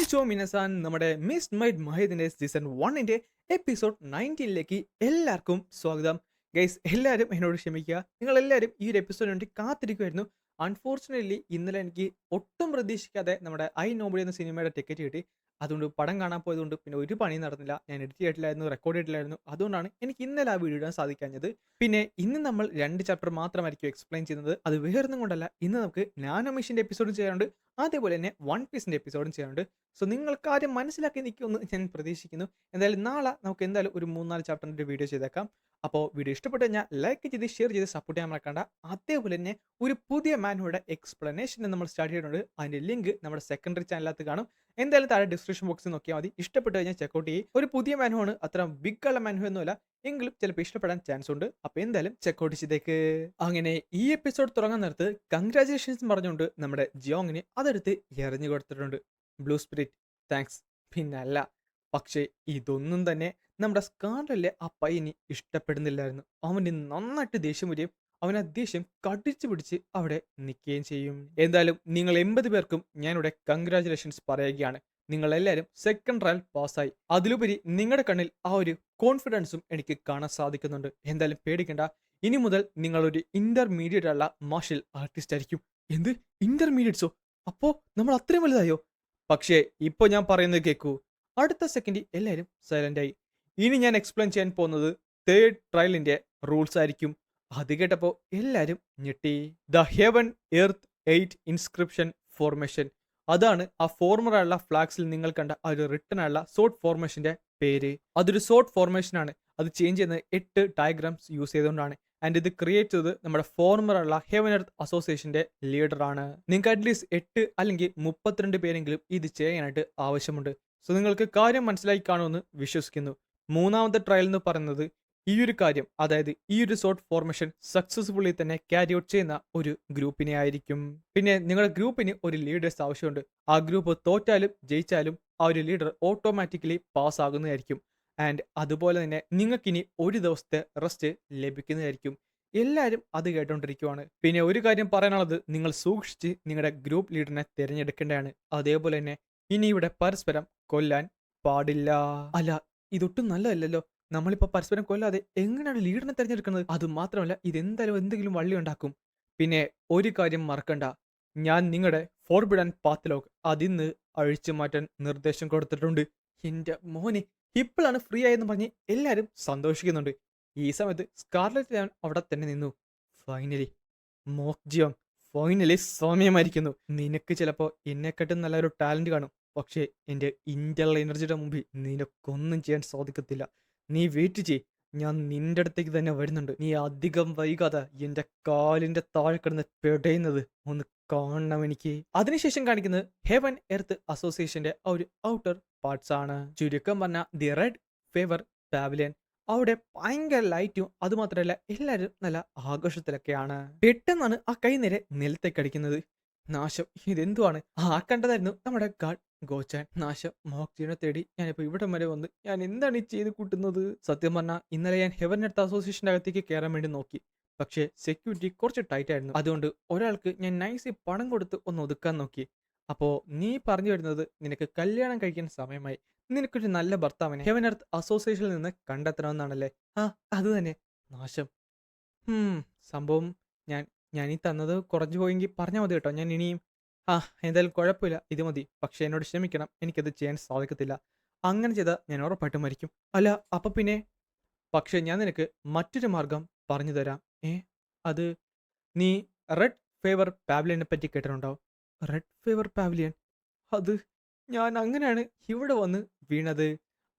കൊനിച്ചോ മിനസാൻ നമ്മുടെ miss might മഹേദിന്റെ season 1ന്റെ episode 19ലേക്ക് എല്ലാവർക്കും സ്വാഗതം. ഗൈസ്, എല്ലാവരും എന്നോട് ക്ഷമിക്കുക. നിങ്ങൾ എല്ലാവരും ഈ ഒരു എപ്പിസോഡിന് വേണ്ടി കാത്തിരിക്കുമായിരുന്നു. അൺഫോർച്ചുനേറ്റ്ലി ഇന്നലെ എനിക്ക് ഒട്ടും പ്രതീക്ഷിക്കാതെ നമ്മുടെ ഐ നോബഡി എന്ന സിനിമയുടെ ടിക്കറ്റ് കിട്ടി. അതുകൊണ്ട് പടം കാണാൻ പോയതുകൊണ്ട് പിന്നെ ഒരു പണിയും നടന്നില്ല. ഞാൻ എഡിറ്റ് ചെയ്തിട്ടില്ലായിരുന്നു, റെക്കോർഡ് ചെയ്തിട്ടില്ലായിരുന്നു. അതുകൊണ്ടാണ് എനിക്ക് ഇന്നലെ ആ വീഡിയോ ഇടാൻ സാധിക്കാഞ്ഞത്. പിന്നെ ഇന്ന് നമ്മൾ 2 ചാപ്റ്റർ മാത്രമായിരിക്കും എക്സ്പ്ലെയിൻ ചെയ്യുന്നത്. അത് വേറൊന്നും കൊണ്ടല്ല, ഇന്ന് നമുക്ക് നാനോ മെഷീൻ്റെ എപ്പിസോഡും ചെയ്യാനുണ്ട്, അതേപോലെ തന്നെ വൺ പീസിൻ്റെ എപ്പിസോഡും ചെയ്യാനുണ്ട്. സോ നിങ്ങൾ കാര്യം മനസ്സിലാക്കി നിൽക്കുമെന്ന് ഞാൻ പ്രതീക്ഷിക്കുന്നു. എന്തായാലും നാളെ നമുക്ക് എന്തായാലും ഒരു 3-4 ചാപ്റ്ററിൻ്റെ വീഡിയോ ചെയ്തേക്കാം. അപ്പോൾ വീഡിയോ ഇഷ്ടപ്പെട്ട് കഴിഞ്ഞാൽ ലൈക്ക് ചെയ്ത് ഷെയർ ചെയ്ത് സപ്പോർട്ട് ചെയ്യാൻ മറക്കണ്ട. അതേപോലെ തന്നെ ഒരു പുതിയ മാൻഹോയുടെ എക്സ്പ്ലനേഷൻ നമ്മൾ സ്റ്റാർട്ട് ചെയ്തിട്ടുണ്ട്. അതിൻ്റെ ലിങ്ക് നമ്മുടെ സെക്കൻഡറി ചാനലിനകത്ത് കാണും. എന്തായാലും താഴെ ഡിസ്ക്രിപ്ഷൻ ബോക്സിൽ നോക്കിയാൽ മതി. ഇഷ്ടപ്പെട്ട് കഴിഞ്ഞാൽ ചെക്കൗട്ട് ചെയ്യും. ഒരു പുതിയ മാൻഹോ ആണ്, അത്ര ബിഗ് ഉള്ള മാൻഹോ ഒന്നുമല്ല, എങ്കിലും ചിലപ്പോൾ ഇഷ്ടപ്പെടാൻ ചാൻസ് ഉണ്ട്. അപ്പോൾ എന്തായാലും ചെക്കൗട്ട് ചെയ്തേക്ക്. അങ്ങനെ ഈ എപ്പിസോഡ് തുടങ്ങാൻ നേരത്ത് കൺഗ്രാജുലേഷൻസ് പറഞ്ഞുകൊണ്ട് നമ്മുടെ ജിയോങ്ങിന് അതെടുത്ത് എറിഞ്ഞു കൊടുത്തിട്ടുണ്ട്. Blue spirit thanks. പിന്നല്ല, പക്ഷേ ഇതൊന്നും തന്നെ നമ്മുടെ സ്കാർലറ്റിലെ ആ പയ്യന് ഇഷ്ടപ്പെടുന്നില്ലായിരുന്നു. അവന് നന്നായിട്ട് ദേഷ്യം വരികയും അവൻ ആ ദേഷ്യം കടിച്ചു പിടിച്ച് അവിടെ നിൽക്കുകയും ചെയ്യും. എന്തായാലും നിങ്ങൾ 80 പേർക്കും ഞാനിവിടെ കൺഗ്രാജുലേഷൻസ് പറയുകയാണ്. നിങ്ങൾ എല്ലാവരും സെക്കൻഡ് ട്രയൽ പാസ്സായി. അതിലുപരി നിങ്ങളുടെ കണ്ണിൽ ആ ഒരു കോൺഫിഡൻസും എനിക്ക് കാണാൻ സാധിക്കുന്നുണ്ട്. എന്തായാലും പേടിക്കണ്ട, ഇനി മുതൽ നിങ്ങളൊരു ഇന്റർമീഡിയറ്റ് ഉള്ള മാർഷൽ ആർട്ടിസ്റ്റ് ആയിരിക്കും. എന്ത് ഇന്റർമീഡിയറ്റ്സോ? അപ്പോ നമ്മൾ അത്രയും വലുതായോ? പക്ഷേ ഇപ്പൊ ഞാൻ പറയുന്നത് കേൾക്കൂ. അടുത്ത സെക്കൻഡ് എല്ലാവരും സൈലന്റ് ആയി. ഇനി ഞാൻ എക്സ്പ്ലെയിൻ ചെയ്യാൻ പോകുന്നത് തേർഡ് ട്രയലിന്റെ റൂൾസ് ആയിരിക്കും. അത് കേട്ടപ്പോൾ എല്ലാവരും ഞെട്ടി. The heaven earth 8 inscription formation, അതാണ് ആ ഫോർമറുള്ള ഫ്ലാഗ്സിൽ നിങ്ങൾ കണ്ട ആ ഒരു റിട്ടൺ ആയുള്ള സോർട്ട് ഫോർമേഷന്റെ പേര്. അതൊരു സോർട്ട് ഫോർമേഷൻ ആണ്. അത് ചേഞ്ച് ചെയ്യുന്നത് 8 ഡയഗ്രാംസ് യൂസ് ചെയ്തുകൊണ്ടാണ്. ആൻഡ് ഇത് ക്രിയേറ്റ് ചെയ്തത് നമ്മുടെ ഫോർമറുള്ള ഹെവൻ എർത്ത് അസോസിയേഷന്റെ ലീഡറാണ്. നിങ്ങൾക്ക് അറ്റ്ലീസ്റ്റ് 8 അല്ലെങ്കിൽ 32 പേരെങ്കിലും ഇത് ചെയ്യാനായിട്ട് ആവശ്യമുണ്ട്. സോ നിങ്ങൾക്ക് കാര്യം മനസ്സിലായി കാണുമെന്ന് വിശ്വസിക്കുന്നു. മൂന്നാമത്തെ ട്രയൽ എന്ന് പറയുന്നത് ഈ ഒരു കാര്യം, അതായത് ഈ ഒരു സോർട്ട് ഫോർമേഷൻ സക്സസ്ഫുള്ളി തന്നെ ക്യാരി ഔട്ട് ചെയ്യുന്ന ഒരു ഗ്രൂപ്പിനെ ആയിരിക്കും. പിന്നെ നിങ്ങളുടെ ഗ്രൂപ്പിന് ഒരു ലീഡേഴ്സ് ആവശ്യമുണ്ട്. ആ ഗ്രൂപ്പ് തോറ്റാലും ജയിച്ചാലും ആ ഒരു ലീഡർ ഓട്ടോമാറ്റിക്കലി പാസ് ആകുന്നതായിരിക്കും. ആൻഡ് അതുപോലെ തന്നെ നിങ്ങൾക്കിനി ഒരു ദിവസത്തെ റെസ്റ്റ് ലഭിക്കുന്നതായിരിക്കും. എല്ലാവരും അത് കേട്ടോണ്ടിരിക്കുവാണ്. പിന്നെ ഒരു കാര്യം പറയാനുള്ളത്, നിങ്ങൾ സൂക്ഷിച്ച് നിങ്ങളുടെ ഗ്രൂപ്പ് ലീഡറിനെ തിരഞ്ഞെടുക്കേണ്ടതാണ്. അതേപോലെ തന്നെ ഇനി ഇവിടെ പരസ്പരം കൊല്ലാൻ പാടില്ല. അല്ല, ഇതൊട്ടും നല്ലതല്ലല്ലോ. നമ്മളിപ്പോ പരസ്പരം കൊല്ലാതെ എങ്ങനെയാണ് ലീഡറിനെ തിരഞ്ഞെടുക്കുന്നത്? അത് മാത്രമല്ല, ഇതെന്തായാലും എന്തെങ്കിലും വള്ളി ഉണ്ടാക്കും. പിന്നെ ഒരു കാര്യം മറക്കണ്ട, ഞാൻ നിങ്ങളുടെ ഫോർബിഡൻ പാത്ത് ലോക്ക് അതിന്ന് അഴിച്ചു മാറ്റാൻ നിർദ്ദേശം കൊടുത്തിട്ടുണ്ട്. എന്റെ മോനെ, ഇപ്പോഴാണ് ഫ്രീ ആയെന്ന് പറഞ്ഞ് എല്ലാവരും സന്തോഷിക്കുന്നുണ്ട്. ഈ സമയത്ത് സ്കാർലറ്റ് ഞാൻ അവിടെ തന്നെ നിന്നു. ഫൈനലി മോക്ജിയോങ്, ഫൈനലി സമയമായിരിക്കുന്നു. നിനക്ക് ചിലപ്പോ എന്നെക്കാട്ടും നല്ലൊരു ടാലന്റ് കാണും, പക്ഷേ എൻ്റെ ഇന്റൽ എനർജിയുടെ മുമ്പിൽ നിനക്കൊന്നും ചെയ്യാൻ സാധിക്കത്തില്ല. നീ വെയിറ്റ് ചെയ്, ഞാൻ നിന്റെ അടുത്തേക്ക് തന്നെ വരുന്നുണ്ട്. നീ അധികം വൈകാതെ എൻ്റെ കാലിന്റെ താഴെ കിടന്ന് പെടയുന്നത് ഒന്ന് കാണണം എനിക്ക്. അതിനുശേഷം കാണിക്കുന്നത് ഹെവൻ എർത്ത് അസോസിയേഷന്റെ ആ ഒരു ഔട്ടർ പാർട്സ് ആണ്. ചുരുക്കം പറഞ്ഞ ദി റെഡ് ഫേവർ പാവിലിയൻ. അവിടെ ഭയങ്കര ലൈറ്റും അതുമാത്രമല്ല എല്ലാവരും നല്ല ആഘോഷത്തിലൊക്കെയാണ്. പെട്ടെന്നാണ് ആ കൈ നേരെ നിലത്തേക്ക് അടിക്കുന്നത്. നാശം, ഇതെന്തുവാണ്? കണ്ടതായിരുന്നു നമ്മുടെ ഗാഡ് ഗോച്ചാൻ. നാശം, മോക്ജിനെ തേടി ഞാനിപ്പോ ഇവിടെ വരെ വന്ന് ഞാൻ എന്താണ് ഈ ചെയ്ത് കൂട്ടുന്നത്? സത്യം പറഞ്ഞാൽ ഇന്നലെ ഞാൻ ഹെവൻ എർത്ത് അസോസിയേഷന്റെ അകത്തേക്ക് കയറാൻ വേണ്ടി നോക്കി, പക്ഷേ സെക്യൂരിറ്റി കുറച്ച് ടൈറ്റ് ആയിരുന്നു. അതുകൊണ്ട് ഒരാൾക്ക് ഞാൻ നൈസ് പണം കൊടുത്ത് ഒന്ന് ഒതുക്കാൻ നോക്കി. അപ്പോ നീ പറഞ്ഞു വരുന്നത് നിനക്ക് കല്യാണം കഴിക്കാൻ സമയമായി, നിനക്കൊരു നല്ല ഭർത്താവിനെ ഹെവൻ എർത്ത് അസോസിയേഷനിൽ നിന്ന് കണ്ടെത്തണമെന്നാണല്ലേ? അത് തന്നെ. നാശം. സംഭവം ഞാൻ ഞാൻ ഈ തന്നത് കുറഞ്ഞു പോയെങ്കിൽ പറഞ്ഞാൽ മതി കേട്ടോ. ഞാൻ ഇനിയും എന്തായാലും കുഴപ്പമില്ല, ഇത് മതി. പക്ഷെ എന്നോട് ക്ഷമിക്കണം, എനിക്കത് ചെയ്യാൻ സാധിക്കത്തില്ല. അങ്ങനെ ചെയ്താൽ ഞാൻ ഉറപ്പായിട്ടും മരിക്കും. അല്ല, അപ്പൊ പിന്നെ? പക്ഷെ ഞാൻ നിനക്ക് മറ്റൊരു മാർഗം പറഞ്ഞു തരാം. അത് നീ റെഡ് ഫേവർ പാവലിയനെ പറ്റി കേട്ടിട്ടുണ്ടോ? Red favour pavilion? അത് ഞാൻ അങ്ങനെയാണ് ഇവിടെ വന്ന് വീണത്.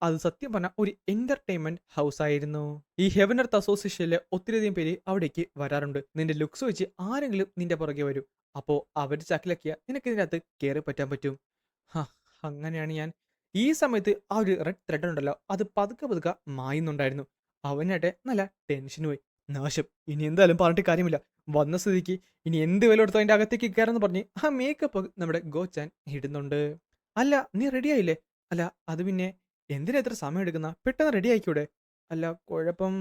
അത് സത്യം പറഞ്ഞ ഒരു എന്റർടൈൻമെന്റ് ഹൗസ് ആയിരുന്നു. ഈ ഹെവൻ എർത്ത് അസോസിയേഷനിലെ ഒത്തിരിയധികം പേര് അവിടേക്ക് വരാറുണ്ട്. നിന്റെ ലുക്സ് വെച്ച് ആരെങ്കിലും നിന്റെ പുറകെ വരും. അപ്പോ അവർ ചക്കിലാക്കിയ നിനക്ക് ഇതിനകത്ത് കയറി പറ്റാൻ പറ്റും. അങ്ങനെയാണ് ഞാൻ. ഈ സമയത്ത് ആ ഒരു റെഡ് ത്രെഡ് ഉണ്ടല്ലോ, അത് പതുക്കെ പതുക്കെ മായുന്നുണ്ടായിരുന്നു. അവനായിട്ട് നല്ല ടെൻഷൻ പോയി. നാശം, ഇനി എന്തായാലും പറഞ്ഞിട്ട് കാര്യമില്ല. വന്ന സ്ഥിതിക്ക് ഇനി എന്ത് വില കൊടുത്തോ അതിന്റെ അകത്തേക്ക് കയറാന്ന് പറഞ്ഞ് ആ മേക്കപ്പ് നമ്മുടെ ഗോച്ചാൻ ഇടുന്നുണ്ട്. അല്ല, നീ റെഡി ആയില്ലേ? അല്ല, അത് പിന്നെ എന്തിനാ ഇത്ര സമയം എടുക്കുന്ന? പെട്ടെന്ന് റെഡി ആയിക്കൂടെ? അല്ല, കുഴപ്പം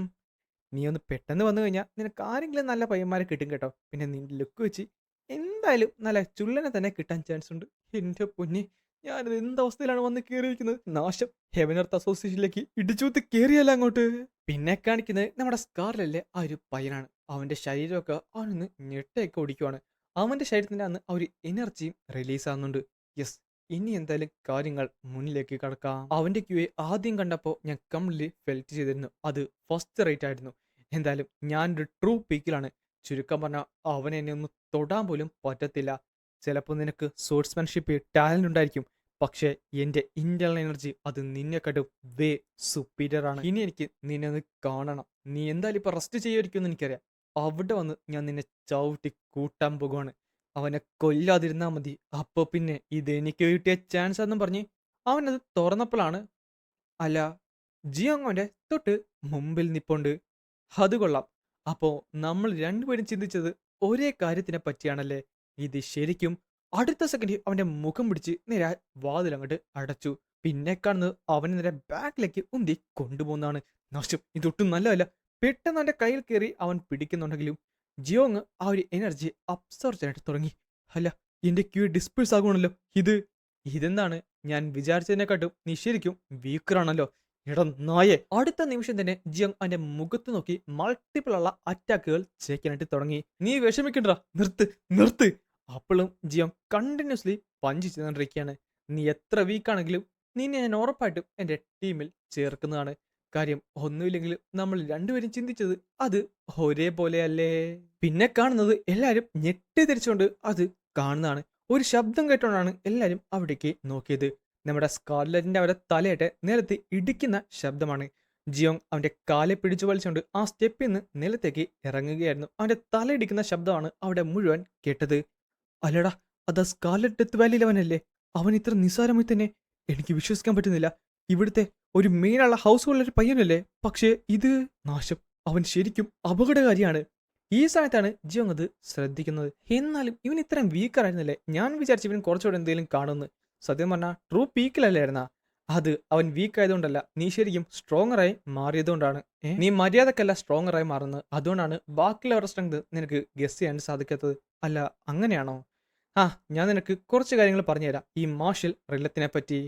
നീ ഒന്ന് പെട്ടെന്ന് വന്നു കഴിഞ്ഞാൽ നിനക്ക് ആരെങ്കിലും നല്ല പയ്യന്മാരെ കിട്ടും കേട്ടോ. പിന്നെ നിന്റെ ലുക്ക് വെച്ച് എന്തായാലും നല്ല ചുള്ളനെ തന്നെ കിട്ടാൻ ചാൻസ് ഉണ്ട്. എൻ്റെ പൊന്നി, ഞാനിത് എന്തവസ്ഥയിലാണ് വന്ന് കേറിയിരിക്കുന്നത്. നാശം. ഹെവൻ എർത്ത് അസോസിയേഷനിലേക്ക് ഇടിച്ചൂത്തി കേറിയല്ല അങ്ങോട്ട്. പിന്നെ കാണിക്കുന്നത് നമ്മുടെ സ്കാർലറ്റിലെ ആ ഒരു പയ്യനാണ്. അവന്റെ ശരീരമൊക്കെ അവനൊന്ന് ഞെട്ടയൊക്കെ ഓടിക്കുവാണ്. അവന്റെ ശരീരത്തിന്റെ അന്ന് ആ ഒരു എനർജിയും റിലീസ് ആവുന്നുണ്ട്. യെസ്, ഇനി എന്തായാലും കാര്യങ്ങൾ മുന്നിലേക്ക് കടക്കാം. അവന്റെ ക്യൂയെ ആദ്യം കണ്ടപ്പോൾ ഞാൻ കംപ്ലീറ്റ്ലി ഫെൽറ്റ് ചെയ്തിരുന്നു. അത് ഫസ്റ്റ് റേറ്റ് ആയിരുന്നു. എന്തായാലും ഞാനൊരു ട്രൂ പീക്കിലാണ്. ചുരുക്കം പറഞ്ഞാൽ അവൻ എന്നെ ഒന്ന് തൊടാൻ പോലും പറ്റത്തില്ല. ചിലപ്പോൾ നിനക്ക് സ്പോർട്സ്മാൻഷിപ്പ് ടാലന്റ് ഉണ്ടായിരിക്കും, പക്ഷേ എൻ്റെ ഇന്റേണൽ എനർജി അത് നിന്നെക്കാട്ടും വേ സുപ്പീരിയർ ആണ്. ഇനി എനിക്ക് നിന്നെ ഒന്ന് കാണണം. നീ എന്തായാലും ഇപ്പൊ റെസ്റ്റ് ചെയ്യുമായിരിക്കുമെന്ന് എനിക്കറിയാം. അവിടെ വന്ന് ഞാൻ നിന്നെ ചവിട്ടി കൂട്ടാൻ പോകുവാണ്. അവനെ കൊല്ലാതിരുന്നാ മതി. അപ്പൊ പിന്നെ ഇതെനിക്ക് കിട്ടിയ ചാൻസ് എന്നും പറഞ്ഞ് അവനത് തുറന്നപ്പോഴാണ്, അല്ല, ജിയോങ് അവന്റെ തൊട്ട് മുമ്പിൽ നിപ്പുണ്ട്. അത് കൊള്ളാം. അപ്പോ നമ്മൾ രണ്ടുപേരും ചിന്തിച്ചത് ഒരേ കാര്യത്തിനെ പറ്റിയാണല്ലേ. ഇത് ശരിക്കും. അടുത്ത സെക്കൻഡ് അവന്റെ മുഖം പിടിച്ച് നേരെ വാതിലങ്ങോട്ട് അടച്ചു. പിന്നെ കാണുന്നത് അവനെ നേരെ ബാക്കിലേക്ക് ഉന്തി കൊണ്ടുപോകുന്നതാണ്. നഷ്ടം, ഇതൊട്ടും നല്ലതല്ല. പെട്ടെന്ന് അവന്റെ കയ്യിൽ കയറി അവൻ പിടിക്കുന്നുണ്ടെങ്കിലും ജിയോങ് ആ ഒരു എനർജി അബ്സോർവ് ചെയ്യാനായിട്ട് തുടങ്ങി. അല്ല, എന്റെ ക്യൂ ഡിസ്പേഴ്സ് ആകുവാണല്ലോ. ഇതെന്താണ്? ഞാൻ വിചാരിച്ചതിനെക്കാട്ടും നീ ശരിക്കും വീക്കറാണല്ലോ. എടാ നായെ. അടുത്ത നിമിഷം തന്നെ ജിയോങ് അവന്റെ മുഖത്ത് നോക്കി മൾട്ടിപ്പിൾ ഉള്ള അറ്റാക്കുകൾ ചെയ്യാനായിട്ട് തുടങ്ങി. നീ വിഷമിക്കണ്ട, നിർത്ത് നിർത്ത്. അപ്പോഴും ജിയോങ് കണ്ടിന്യൂസ്ലി പഞ്ച് ചെയ്തുകൊണ്ടിരിക്കുകയാണ്. നീ എത്ര വീക്കാണെങ്കിലും നിന്നെ ഞാൻ ഉറപ്പായിട്ടും എൻ്റെ ടീമിൽ ചേർക്കുന്നതാണ്. കാര്യം ഒന്നുമില്ലെങ്കിലും നമ്മൾ രണ്ടുപേരും ചിന്തിച്ചത് അത് ഒരേപോലെയല്ലേ. പിന്നെ കാണുന്നത് എല്ലാവരും ഞെട്ടി തിരിച്ചുകൊണ്ട് അത് കാണുന്നതാണ്. ഒരു ശബ്ദം കേട്ടോണ്ടാണ് എല്ലാവരും അവിടേക്ക് നോക്കിയത്. നമ്മുടെ സ്കാർലറ്റിന്റെ അവരുടെ തലയായിട്ട് നിലത്ത് ഇടിക്കുന്ന ശബ്ദമാണ്. ജിയോങ് അവന്റെ കാലെ പിടിച്ചു വലിച്ചുകൊണ്ട് ആ സ്റ്റെപ്പിൽ നിന്ന് നിലത്തേക്ക് ഇറങ്ങുകയായിരുന്നു. അവന്റെ തലയിടിക്കുന്ന ശബ്ദമാണ് അവിടെ മുഴുവൻ കേട്ടത്. അല്ലടാ, അതാ സ്കാർലറ്റ് ഡെത്ത് വാലിയിൽ അവനല്ലേ? അവൻ ഇത്ര നിസ്സാരമായി തന്നെ? എനിക്ക് വിശ്വസിക്കാൻ പറ്റുന്നില്ല. ഇവിടുത്തെ ഒരു മെയിനുള്ള ഹൗസ് ഹോൾഡർ പയ്യനല്ലേ? പക്ഷേ ഇത് നാശം. അവൻ ശരിക്കും അപകടകാരിയാണ്. ഈ സമയത്താണ് ജിയോങ് അത് ശ്രദ്ധിക്കുന്നത്. എന്നാലും ഇവൻ ഇത്രയും വീക്കറായിരുന്നല്ലേ? ഞാൻ വിചാരിച്ചു ഇവൻ കുറച്ചുകൂടെ എന്തെങ്കിലും കാണുമെന്ന്. സത്യം പറഞ്ഞാൽ ട്രൂ പീക്കിലല്ലായിരുന്ന അത്. അവൻ വീക്ക് ആയതുകൊണ്ടല്ല, നീ ശരിക്കും സ്ട്രോങ്ങറായി മാറിയതുകൊണ്ടാണ്. നീ മര്യാദക്കല്ല സ്ട്രോങ്ങറായി മാറുന്നത്. അതുകൊണ്ടാണ് ബാക്കിയുള്ളവരുടെ സ്ട്രെങ്ത് നിനക്ക് ഗസ് ചെയ്യാൻ സാധിക്കാത്തത്. അല്ല, അങ്ങനെയാണോ? ഞാൻ നിനക്ക് കുറച്ച് കാര്യങ്ങൾ പറഞ്ഞുതരാം ഈ മാർഷ്യൽ റിലത്തിനെ പറ്റി.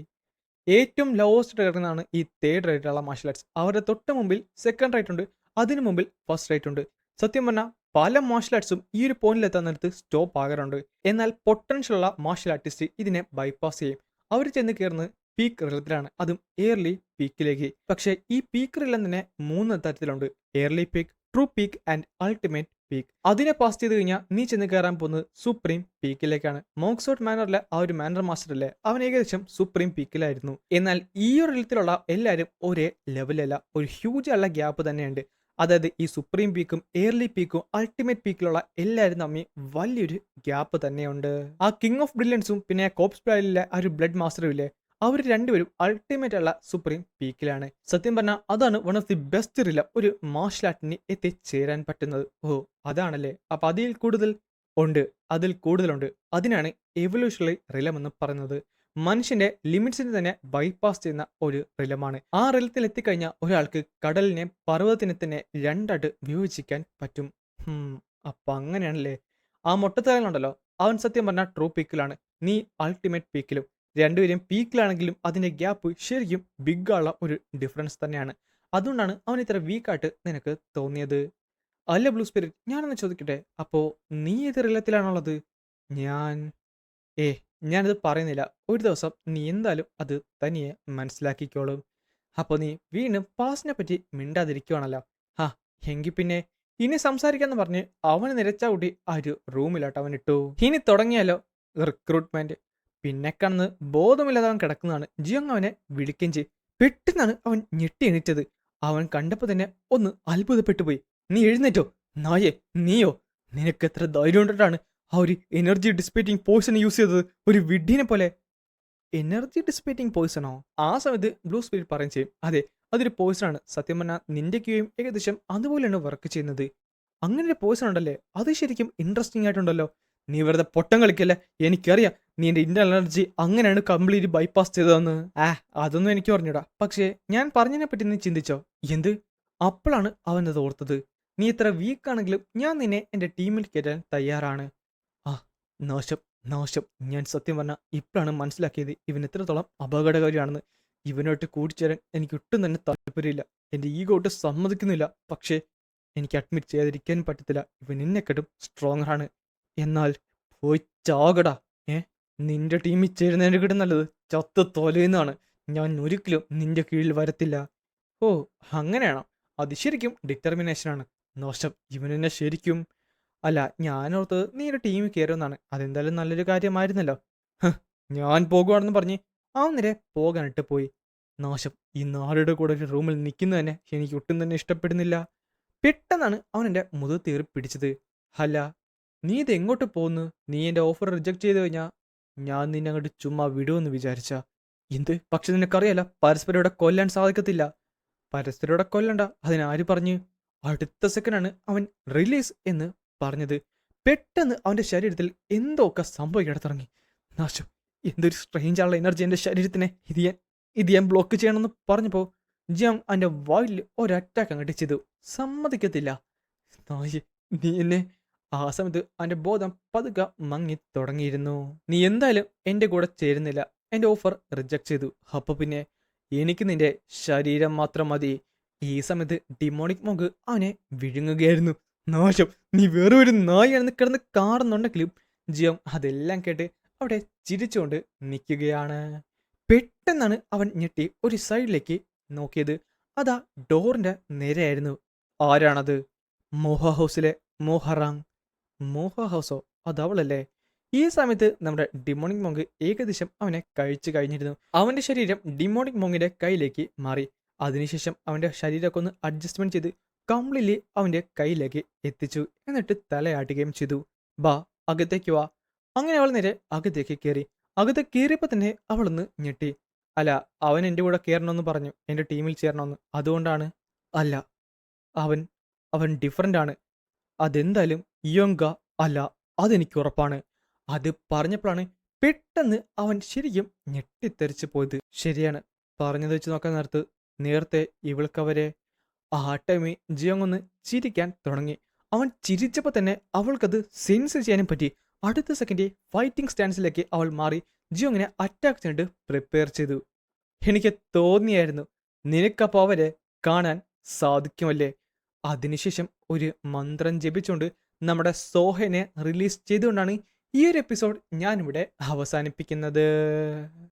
ഏറ്റവും ലോവസ്റ്റ് കിടക്കുന്നതാണ് ഈ തേർഡ് റേറ്റുള്ള മാർഷ്യൽ ആർട്സ്. അവരുടെ തൊട്ട് മുമ്പിൽ സെക്കൻഡ് റേറ്റ് ഉണ്ട്, അതിനു മുമ്പിൽ ഫസ്റ്റ് റേറ്റ് ഉണ്ട്. സത്യം പറഞ്ഞാൽ പല മാർഷ്യൽ ആർട്സും ഈ ഒരു പോയിന്റിൽ എത്താൻ നേരത്ത് സ്റ്റോപ്പ് ആകാറുണ്ട്. എന്നാൽ പൊട്ടൻഷ്യൽ ഉള്ള മാർഷ്യൽ ആർട്ടിസ്റ്റ് ഇതിനെ ബൈപ്പാസ് ചെയ്യും. അവർ ചെന്ന് കയറുന്നത് പീക്ക് റിലത്തിലാണ്, അതും എയർലി പീക്കിലേക്ക്. പക്ഷേ ഈ പീക്ക് റിലം തന്നെ 3 തരത്തിലുണ്ട്: early peak, true peak and ultimate peak. അതിനെ പാസ് ചെയ്ത് കഴിഞ്ഞാൽ നീ ചെന്ന് കയറാൻ പോകുന്നത് സുപ്രീം പീക്കിലേക്കാണ്. മോക്സോട്ട് മാനറിലെ ആ ഒരു മാനർ മാസ്റ്റർ അല്ലേ, അവൻ ഏകദേശം സുപ്രീം പീക്കിലായിരുന്നു. എന്നാൽ ഈ ഒരു റിലത്തിലുള്ള എല്ലാവരും ഒരേ ലെവലല്ല, ഒരു ഹ്യൂജ് ഉള്ള ഗ്യാപ്പ് തന്നെയുണ്ട്. അതായത് ഈ സുപ്രീം പീക്കും എയർലി പീക്കും അൾട്ടിമേറ്റ് പീക്കിലുള്ള എല്ലാവരും തമ്മിൽ വലിയൊരു ഗ്യാപ്പ് തന്നെയുണ്ട്. ആ കിങ് ഓഫ് ബ്രില്യൻസും പിന്നെ കോപ്സ് ബ്ലാലിലെ ആ ഒരു ബ്ലഡ് മാസ്റ്ററും ഇല്ലേ, അവർ രണ്ടുപേരും അൾട്ടിമേറ്റ് ഉള്ള സുപ്രീം പീക്കിലാണ്. സത്യം പറഞ്ഞാൽ അതാണ് വൺ ഓഫ് ദി ബെസ്റ്റ് റിലം ഒരു മാർഷ്യൽ ആർട്ടിന് എത്തിച്ചേരാൻ പറ്റുന്നത്. ഓ, അതാണല്ലേ? അപ്പൊ അതിൽ കൂടുതൽ ഉണ്ട്, അതിൽ കൂടുതലുണ്ട്. അതിനാണ് എവല്യൂഷണറി റിലം എന്ന് പറയുന്നത്. മനുഷ്യന്റെ ലിമിറ്റ്സിനെ തന്നെ ബൈപ്പാസ് ചെയ്യുന്ന ഒരു റിലമാണ്. ആ റിലത്തിൽ എത്തിക്കഴിഞ്ഞാൽ ഒരാൾക്ക് കടലിനെ പർവ്വതത്തിനെ തന്നെ രണ്ടായിട്ട് വിഭജിക്കാൻ പറ്റും. അപ്പൊ അങ്ങനെയാണല്ലേ? ആ മൊട്ടത്തലങ്ങളുണ്ടല്ലോ, അവൻ സത്യം പറഞ്ഞാൽ ട്രൂ പീക്കിലാണ്, നീ അൾട്ടിമേറ്റ് പീക്കിലും. രണ്ടുപേരും പീക്കിലാണെങ്കിലും അതിന്റെ ഗ്യാപ്പ് ശരിക്കും ബിഗ് ഉള്ള ഒരു ഡിഫറൻസ് തന്നെയാണ്. അതുകൊണ്ടാണ് അവൻ ഇത്ര വീക്കായിട്ട് നിനക്ക് തോന്നിയത്. അല്ല ബ്ലൂ സ്പിരിറ്റ്, ഞാനൊന്ന് ചോദിക്കട്ടെ, അപ്പോ നീ ഏത് റിലത്തിലാണുള്ളത്? ഞാൻ ഏ ഞാനത് പറയുന്നില്ല. ഒരു ദിവസം നീ എന്തായാലും അത് തനിയെ മനസ്സിലാക്കിക്കോളും. അപ്പൊ നീ വീണ്ടും പാസ്റ്റിനെ പറ്റി മിണ്ടാതിരിക്കുവാണല്ലോ. ഹാ, എങ്കിൽ പിന്നെ ഇനി സംസാരിക്കാന്ന് പറഞ്ഞ് അവന് നിരച്ച കൂട്ടി ആ ഒരു റൂമിലോട്ട് അവൻ ഇട്ടു. ഇനി തുടങ്ങിയാലോ റിക്രൂട്ട്മെന്റ്. പിന്നെ കാണുന്നത് ബോധമില്ലാതെ അവൻ കിടക്കുന്നതാണ്. ജിയോങ് അവനെ വിളിക്കുകയും ചെയ്യും. പെട്ടെന്നാണ് അവൻ ഞെട്ടി എണീറ്റത്. അവൻ കണ്ടപ്പോൾ തന്നെ ഒന്ന് അത്ഭുതപ്പെട്ടു പോയി. നീ എഴുന്നേറ്റോ? നായേ, നീയോ? നിനക്ക് എത്ര ധൈര്യം കൊണ്ടിട്ടാണ് ആ ഒരു എനർജി ഡിസിപ്പേറ്റിംഗ് പോയിസൺ യൂസ് ചെയ്തത്? ഒരു വിഡ്ഢിനെ പോലെ. Energy dissipating പോയിസണോ? ആ സമയത്ത് ബ്ലൂ സ്പിരിറ്റ് പറയും ചെയ്യും, അതെ, അതൊരു പോയിസൺ ആണ്. സത്യം പറഞ്ഞാൽ നിന്റെ ക്യൂയും ഏകദേശം അതുപോലെയാണ് വർക്ക് ചെയ്യുന്നത്. അങ്ങനെ ഒരു പോയിസൺ ഉണ്ടല്ലേ? അത് ശരിക്കും ഇൻട്രസ്റ്റിംഗ് ആയിട്ടുണ്ടല്ലോ. നീ വെറുതെ പൊട്ടം കളിക്കല്ലേ. എനിക്കറിയാം നീ എൻ്റെ ഇന്റർണൽ എനർജി അങ്ങനെയാണ് കംപ്ലീറ്റ് ബൈപ്പാസ് ചെയ്തതെന്ന്. അതൊന്നും എനിക്ക് പറഞ്ഞൂടാ. പക്ഷേ ഞാൻ പറഞ്ഞതിനെ പറ്റി നീ ചിന്തിച്ചോ? എന്ത്? അപ്പോഴാണ് അവൻ അത് ഓർത്തത്. നീ ഇത്ര വീക്കാണെങ്കിലും ഞാൻ നിന്നെ എൻ്റെ ടീമിൽ കയറ്റാൻ തയ്യാറാണ്. ആ, നാശം. നാശം. ഞാൻ സത്യം പറഞ്ഞാൽ ഇപ്പോഴാണ് മനസ്സിലാക്കിയത് ഇവൻ എത്രത്തോളം അപകടകാരിയാണെന്ന്. ഇവനുമായിട്ട് കൂടിച്ചേരാൻ എനിക്ക് ഒട്ടും തന്നെ താല്പര്യമില്ല. എൻ്റെ ഈഗോ ഒട്ടും സമ്മതിക്കുന്നില്ല. പക്ഷേ എനിക്ക് അഡ്മിറ്റ് ചെയ്യാതിരിക്കാൻ പറ്റത്തില്ല. ഇവൻ എന്നെക്കാട്ടും സ്ട്രോങ്ങറാണ്. എന്നാൽ പോയി ചാകടാ. ഏ നിന്റെ ടീമിൽ ചേരുന്നതിനെക്കാട്ടും നല്ലത് ചത്ത് തൊലയുന്നതാണ്. ഞാൻ ഒരിക്കലും നിന്റെ കീഴിൽ വരത്തില്ല. ഓ, അങ്ങനെയാണോ? അത് ശരിക്കും ഡിറ്റർമിനേഷനാണ്. നാശം. ഇവനെന്നെ ശരിക്കും അല്ല, ഞാനോർത്ത് നീ ഒരു ടീമിൽ കയറുമെന്നാണ്. അതെന്തായാലും നല്ലൊരു കാര്യമായിരുന്നല്ലോ. ഹ്, ഞാൻ പോകുവാണെന്ന് പറഞ്ഞ് അവൻ നേരെ പോകാനിട്ട് പോയി. നാശം. ഈ നാളുടെ കൂടെ ഒരു റൂമിൽ നിൽക്കുന്നത് തന്നെ എനിക്ക് ഒട്ടും തന്നെ ഇഷ്ടപ്പെടുന്നില്ല. പെട്ടെന്നാണ് അവൻ എൻ്റെ മുതുകത്ത് കയറി പിടിച്ചത്. അല്ല, നീ ഇത് എങ്ങോട്ട് പോകുന്നു? നീ എൻ്റെ ഓഫർ റിജക്ട് ചെയ്ത് കഴിഞ്ഞാൽ ഞാൻ നിന്നെ അങ്ങോട്ട് ചുമ്മാ വിടുമെന്ന് വിചാരിച്ച എന്ത്? പക്ഷെ നിനക്കറിയാലോ, പരസ്പരം ഇവിടെ കൊല്ലാൻ സാധിക്കത്തില്ല. പരസ്പരം ഇവിടെ കൊല്ലണ്ട, അതിനാര് പറഞ്ഞു? അടുത്ത സെക്കൻഡാണ് അവൻ റിലീസ് എന്ന് പറഞ്ഞത്. പെട്ടെന്ന് അവൻ്റെ ശരീരത്തിൽ എന്തൊക്കെ സംഭവിക്കാൻ തുടങ്ങി. നാശം. എന്തൊരു സ്ട്രേഞ്ച് ആയുള്ള എനർജി എൻ്റെ ശരീരത്തിനെ. ഇത് ഞാൻ ബ്ലോക്ക് ചെയ്യണമെന്ന് പറഞ്ഞപ്പോൾ ജിയാങ് അവൻ്റെ വായിൽ ഒരു അറ്റാക്ക് അങ്ങോട്ട് ചെയ്തു. സമ്മതിക്കത്തില്ല. നായി, നീ എന്നെ ആ സമയത്ത് അവൻ്റെ ബോധം പതുക്കെ മങ്ങി തുടങ്ങിയിരുന്നു. നീ എന്തായാലും എൻ്റെ കൂടെ ചേരുന്നില്ല. എൻ്റെ ഓഫർ റിജക്ട് ചെയ്തു. അപ്പോൾ പിന്നെ എനിക്ക് നിന്റെ ശരീരം മാത്രം മതി. ഈ സമയത്ത് ഡിമോണിക് മോങ്ക് അവനെ വിഴുങ്ങുകയായിരുന്നു. നാശം. നീ വേറെ ഒരു നായാണെന്ന് കിടന്ന് കാണുന്നുണ്ടെങ്കിലും ജിയോങ് അതെല്ലാം കേട്ട് അവിടെ ചിരിച്ചുകൊണ്ട് നിൽക്കുകയാണ്. പെട്ടെന്നാണ് അവൻ ഞെട്ടി ഒരു സൈഡിലേക്ക് നോക്കിയത്. അതാ ഡോറിന്റെ നേരെയായിരുന്നു. ആരാണത്? മോഹ ഹൗസിലെ മോഹറാങ്. മോഹ ഹൗസോ? അതവളല്ലേ? ഈ സമയത്ത് നമ്മുടെ ഡിമോണിക് മോങ്ക് ഏകദേശം അവനെ കഴിച്ചു കഴിഞ്ഞിരുന്നു. അവന്റെ ശരീരം ഡിമോണിക് മോങ്ങിന്റെ കയ്യിലേക്ക് മാറി. അതിനുശേഷം അവന്റെ ശരീരമൊക്കെ ഒന്ന് അഡ്ജസ്റ്റ്മെന്റ് ചെയ്ത് കംപ്ലീറ്റ്ലി അവന്റെ കയ്യിലേക്ക് എത്തിച്ചു. എന്നിട്ട് തലയാട്ടുകയും ചെയ്തു. ബാ, അകത്തേക്ക് വാ. അങ്ങനെ അവൾ നേരെ അകത്തേക്ക് കയറി. അകത്ത് കയറിയപ്പോൾ തന്നെ അവളൊന്ന് ഞെട്ടി. അല്ല, അവൻ എൻ്റെ കൂടെ കയറണമെന്ന് പറഞ്ഞു, എൻ്റെ ടീമിൽ ചേരണമെന്ന്. അതുകൊണ്ടാണ്. അല്ല, അവൻ അവൻ ഡിഫറൻ്റ് ആണ്. അതെന്തായാലും യോങ്ക അല്ല, അതെനിക്ക് ഉറപ്പാണ്. അത് പറഞ്ഞപ്പോഴാണ് പെട്ടെന്ന് അവൻ ശരിക്കും ഞെട്ടിത്തെറിച്ച് പോയത്. ശരിയാണ്, പറഞ്ഞത് വെച്ച് നോക്കാൻ നേരത്തെ ഇവൾക്കവരെ ആ ടൈമിൽ ജിയോങ് ഒന്ന് ചിരിക്കാൻ തുടങ്ങി. അവൻ ചിരിച്ചപ്പോൾ തന്നെ അവൾക്കത് സെൻസ് ചെയ്യാനും പറ്റി. അടുത്ത സെക്കൻഡ് ഫൈറ്റിംഗ് സ്റ്റാൻസിലേക്ക് അവൾ മാറി ജിയോങ്ങിനെ അറ്റാക്ക് ചെയ്തിട്ട് പ്രിപ്പയർ ചെയ്തു. എനിക്ക് തോന്നിയായിരുന്നു നിനക്കപ്പോൾ അവരെ കാണാൻ സാധിക്കുമല്ലേ. അതിനുശേഷം ഒരു മന്ത്രം ജപിച്ചുകൊണ്ട് നമ്മുടെ സോഹനെ റിലീസ് ചെയ്തുകൊണ്ടാണ് ഈ ഒരു എപ്പിസോഡ് ഞാനിവിടെ അവസാനിപ്പിക്കുന്നത്.